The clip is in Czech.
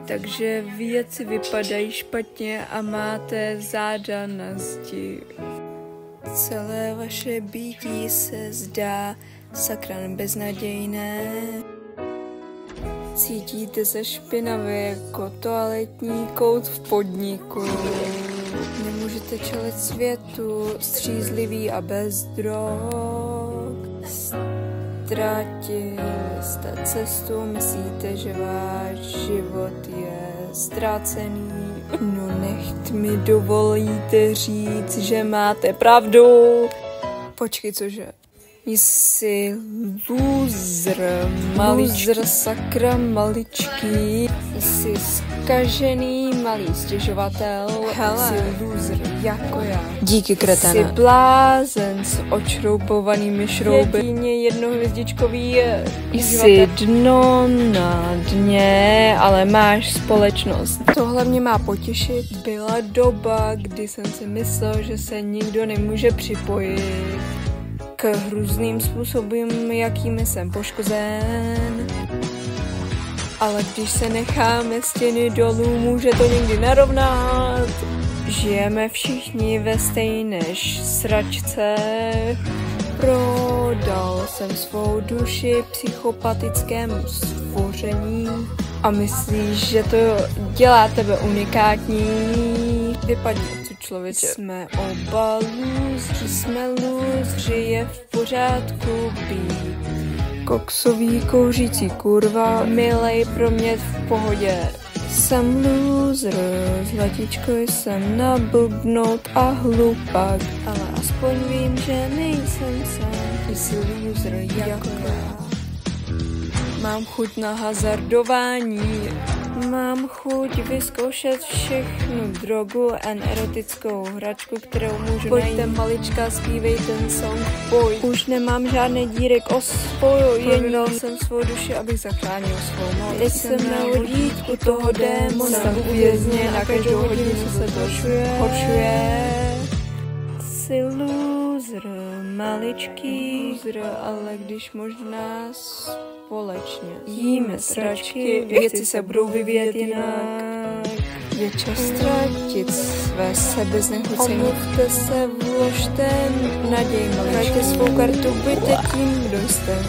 Takže věci vypadají špatně a máte záda na zdi. Celé vaše bytí se zdá sakra beznadějné. Cítíte se špinavě jako toaletní kout v podniku. Nemůžete čelit světu, střízlivý a bez drog. Ztratili jste cestu, myslíte, že váš život je ztracený. No nechť mi dovolíte říct, že máte pravdu. Počkej, cože? Jsi loser, loser sakra maličký. Jsi zkažený malý stěžovatel. Hele, jsi loser jako já. Díky, kretene. Jsi blázen s očroubovanými šrouby. Jedině jednohvězdičkový jsi dno na dně, ale máš společnost. Tohle mě má potěšit. Byla doba, kdy jsem si myslel, že se nikdo nemůže připojit k hrůzným způsobům, jakými jsem poškozen. Ale když se necháme stěny dolů, může to někdy narovnat. Žijeme všichni ve stejné sračce. Prodal jsem svou duši psychopatickému stvoření a myslíš, že to dělá tebe unikátní? Vypadni odsud, člověče. Jsme oba lůzři, je v pořádku být koksový kouřící kurva, milej pro mě v pohodě. Jsem loser, zlatičko, jsem nablbnout a hlupak, ale aspoň vím, že nejsem sám. Jsi loser jako já. Mám chuť na hazardování, mám chuť vyzkoušet všechnu drogu a erotickou hračku, kterou můžu najít. Pojďte malička, zpívej ten song, pojď. Už nemám žádné díry k osvojení. Prodal jsem svou duši, abych zachránil svou moc. Teď jsem na vodítku toho démona, jsem uvězněn a každou hodinu se horšuje. Jsi loser, maličký loser, ale když možná společně jíme sračky, věci se budou vyvíjet jinak. Je čas ztratit své sebeznechucení. Omluvte se, vložte naděj, hrajte svou kartu, buďte tím, kdo jste.